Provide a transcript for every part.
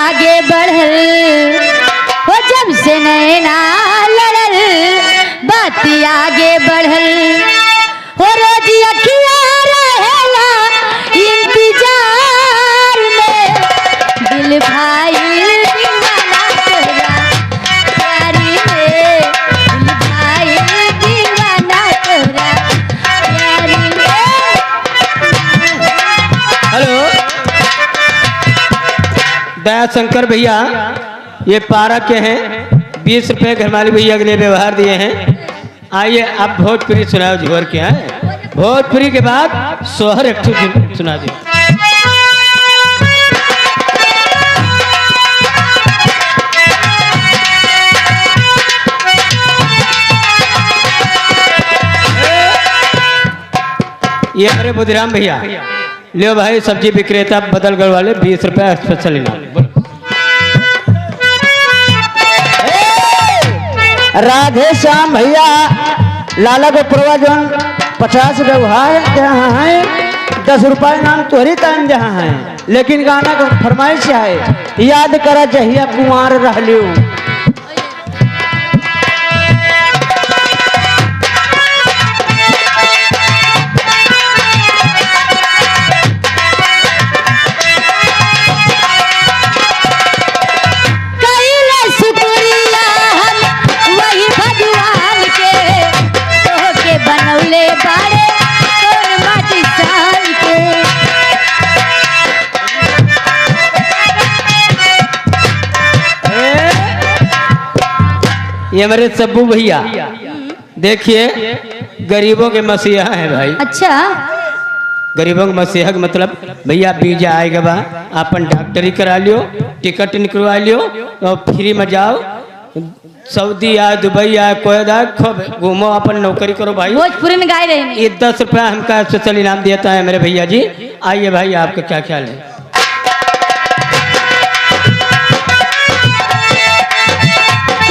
आगे बढ़ल वो जब से नैना लड़ल बात आगे बढ़ल हो रोज अखिया रहेला इंतजार में दिल भाई दीवाना तोरा प्यारी में दिल भाई दीवाना तोरा प्यारी में। हेलो दया शंकर भैया ये पारा के हैं 20 रुपए घरमाली भैया के लिए व्यवहार दिए हैं। आइए आप भोजपुरी सुनाओ झोर के हैं भोजपुरी के बाद सोहर एक सुना दी। ये हमारे बुधिराम भैया लियो भाई सब्जी विक्रेता बदलगढ़ वाले 20 रुपए स्पेशल इनाम। राधे श्याम भैया लाला गोपुरवा जौन 50 व्यवहार जहाँ है 10 रुपये नाम तोहरी टाइम जहाँ है लेकिन गाना को फरमाइश है याद करा जहिया कुमार रहलियो। बनौले बाड़े तोर माटी सान के ये हमारे सब्बू भैया देखिए गरीबों के मसीहा है भाई। अच्छा गरीबों के मसीहा का मतलब भैया वीजा आएगा बा अपन डॉक्टरी करा लियो टिकट निकलवा लियो और फ्री में जाओ सऊदी आए दुबई आए कोयदा खूब घूमो अपन नौकरी करो भाई। भोजपुरी में गाय रहे ये 10 रुपया हमका स्पेशल इनाम देता है मेरे भैया जी। आइए भाई आपका क्या ख्याल है।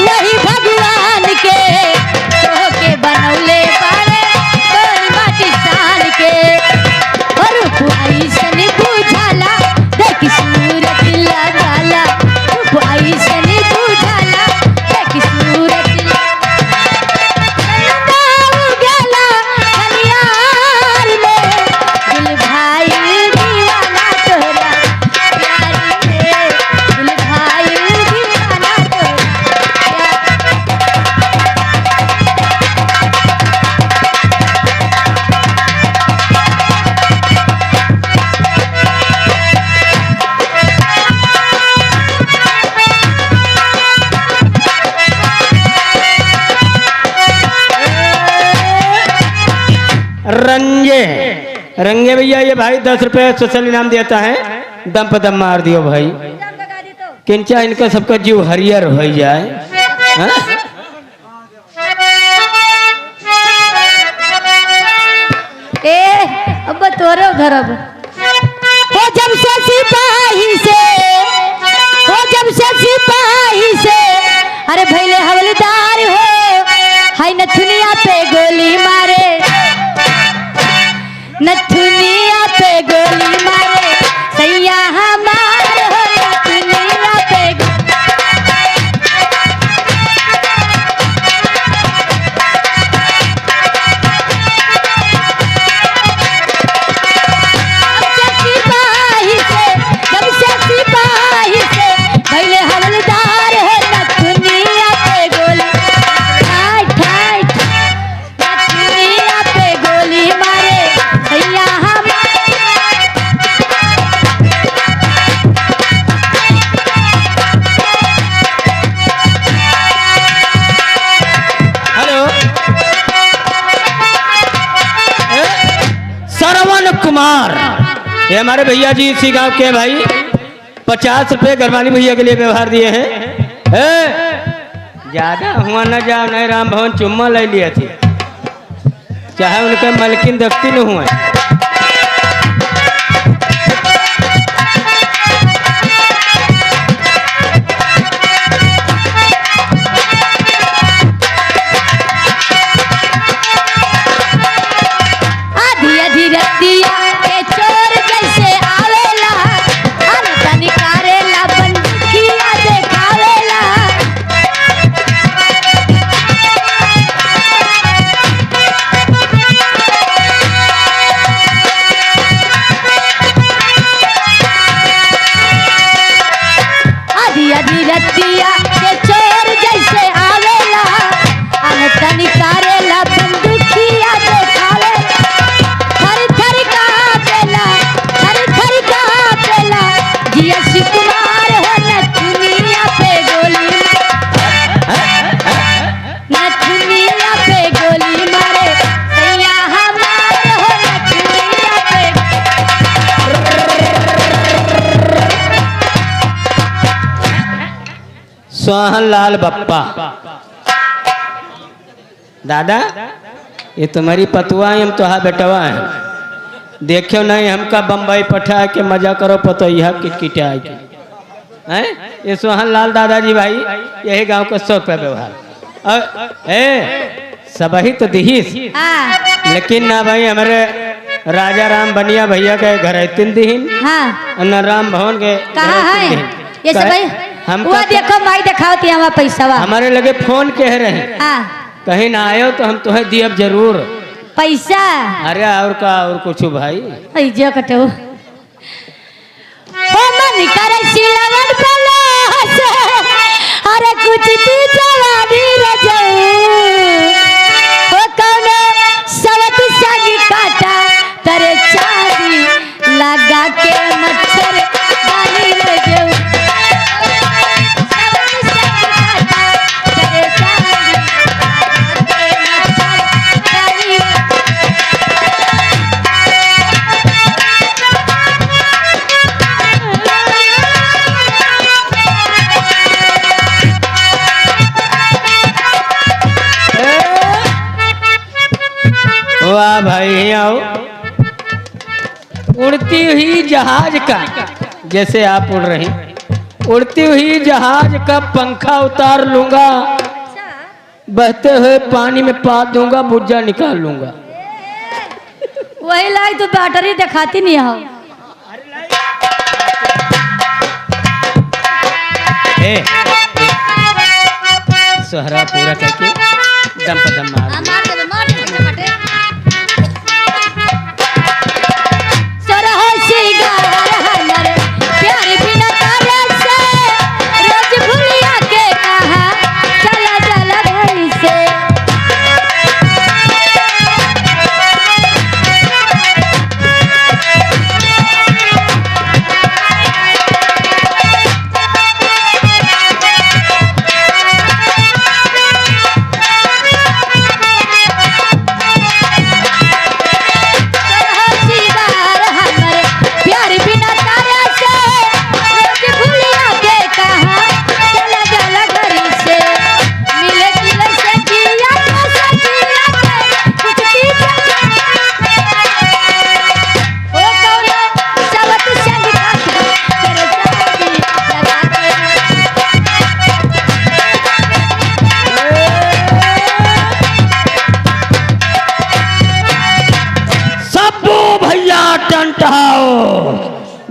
वही भगवान के तोहके बनौले बाड़े तोर माटी सान के और ऐसन बुझाला देख सूरत लगाला ऐसन बुझाला देख सूरत गला हनियार में दिल भाई दीवाना तोरा प्यारी में दिल भाई दीवाना तोरा रंगे रंगे भैया ये भाई 10 रुपए स्पेशल इनाम देता है। दम पर दम मार दियो भाई किंचा इनका सबका जीव हरियर हो जाए। हाँ? ए अब तोरो धरब हो जब से सिपाही से हो जब से सिपाही से अरे भैले हवलदार हो हाय नथुनिया पे गोली मारे नथुनिया पे गोली मारे सैया हमार हो नथुनिया पे सिपाही से भैले हवलदार है नथुनिया पे गोली ठाई नथुनिया पे गोली मारे भैया हम हेलो श्रवण कुमार ये हमारे भैया जी इसी गांव के भाई 50 रुपए गरमानी भैया के लिए व्यवहार दिए हैं। ज्यादा हुआ न जाओ नहीं राम भवन चुम्मा ले लिया थी चाहे उनका मलकिन दफ्ती न हुआ। आधी आधी रतिया के चोर जैसे आवेला अनतनी कारेला बंदूक सोहन लाल बप्पा। दादा ये तुम्हारी पतुआ है, हम तुहा बेटवा है। देखो नहीं हमका बम्बई पठा के मजा करो पतो यह किटकिटा है। ये सोहन लाल दादाजी भाई यही गांव का 100 रुपया व्यवहार। सब ही तो दिहिस, हाँ लेकिन ना भाई हमारे राजा राम बनिया भैया के घर है 3 दिन, हाँ न राम भवन के कहाँ घर है 3 दिन। ये सब भाई? हम वो देखो माई दिखावती हमारा पैसा वा। हमारे लगे फोन कह रहे हैं हाँ कहीं ना आयो तो हम तुम्हें दियब जरूर। पैसा अरे और का और कुछ भाई जो कटो ओ मन करे सिलवन पलास अरे कुछ ती जवानी रजऊ ओ कौन सवत सागी काटा तेरे चांदी लगा के मच्छर दानी रजऊ वाह भाई आओ। उड़ती हुई जहाज का जैसे आप उड़ रही, उड़ती हुई जहाज का पंखा उतार लूंगा, बहते हुए पानी में पात दूंगा, बुज्जा निकाल लूंगा। वही लाई तो बैटरी दिखाती नहीं हो। सोहरा पूरा करके दम पर दम मार।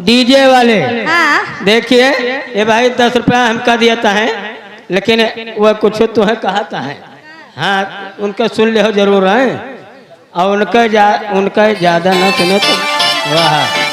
डीजे वाले हाँ देखिए ये भाई 10 रुपया हमका दिया है, लेकिन वह कुछ तो है कहता है। हाँ उनका सुन ले हो जरूर है, और उनका ज्यादा ना सुने तो वाह।